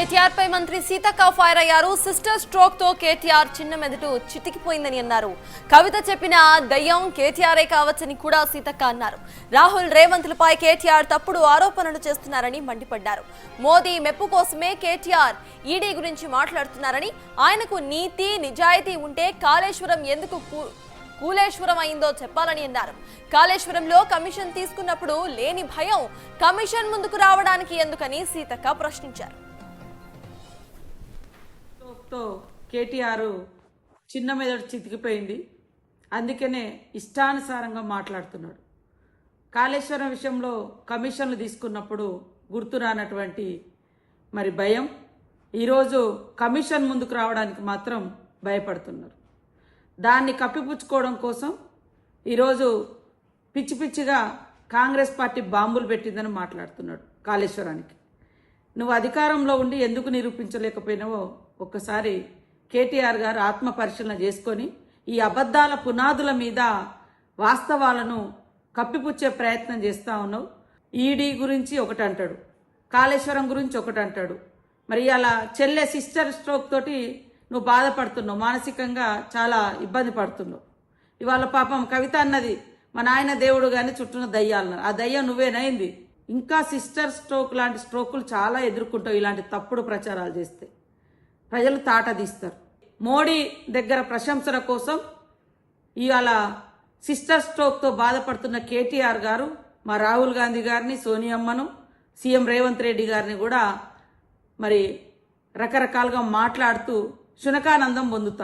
కేటీఆర్ పై మంత్రి సీతక్క ఫైర్ అయ్యారు. Sister stroke తో కేటీఆర్ చిన్న మెదడు చితికిపోయిందని అన్నారు. కవిత చెప్పిన దయ్యం కేటీఆరే కావచ్చని కూడా సీతక్క అన్నారు. రాహుల్ రేవంత్లపై కేటీఆర్ తప్పుడు ఆరోపణలు చేస్తున్నారని మండిపడ్డారు. మోదీ మెప్పు కోసమే కేటీఆర్ ఈడీ గురించి మాట్లాడుతున్నారని, ఆయనకు నీతి నిజాయితీ ఉంటే కాళేశ్వరం ఎందుకు కూలేశ్వరం అయిందో చెప్పాలని అన్నారు. కాళేశ్వరంలో కమిషన్ తీసుకున్నప్పుడు లేని భయం కమిషన్ ముందుకు రావడానికి ఎందుకని సీతక్క ప్రశ్నించారు. కేటీఆర్ చిన్న మెదడు చితికిపోయింది, అందుకనే ఇష్టానుసారంగా మాట్లాడుతున్నాడు. కాళేశ్వరం విషయంలో కమిషన్లు తీసుకున్నప్పుడు గుర్తు రానటువంటి మరి భయం ఈరోజు కమిషన్ ముందుకు రావడానికి మాత్రం భయపడుతున్నారు. దాన్ని కప్పిపుచ్చుకోవడం కోసం ఈరోజు పిచ్చి పిచ్చిగా కాంగ్రెస్ పార్టీ బాంబులు పెట్టిందని మాట్లాడుతున్నాడు. కాళేశ్వరానికి నువ్వు అధికారంలో ఉండి ఎందుకు నిరూపించలేకపోయినావో ఒక్కసారి కేటీఆర్ గారు ఆత్మ పరిశీలన చేసుకొని ఈ అబద్ధాల పునాదుల మీద వాస్తవాలను కప్పిపుచ్చే ప్రయత్నం చేస్తూ ఉన్నావు. ఈడీ గురించి ఒకటి అంటాడు, కాళేశ్వరం గురించి ఒకటి అంటాడు. మరి అలా చెల్లె సిస్టర్ స్ట్రోక్ తోటి నువ్వు బాధపడుతున్నావు, మానసికంగా చాలా ఇబ్బంది పడుతున్నావు. ఇవాళ పాపం కవిత అన్నది మా నాయన దేవుడు కానీ చుట్టూన దయ్యాలన్నారు. ఆ దయ్యం నువ్వేనైంది. ఇంకా సిస్టర్ స్ట్రోక్ లాంటి స్ట్రోకులు చాలా ఎదుర్కొంటావు. ఇలాంటి తప్పుడు ప్రచారాలు చేస్తే ప్రజలు తాట తీస్తారు. మోడీ దగ్గర ప్రశంసల కోసం ఇవాళ సిస్టర్ స్ట్రోక్తో బాధపడుతున్న కేటీఆర్ గారు మా రాహుల్ గాంధీ గారిని, సోనియమ్మను, సీఎం రేవంత్ రెడ్డి గారిని కూడా మరి రకరకాలుగా మాట్లాడుతూ శునకానందం పొందుతారు.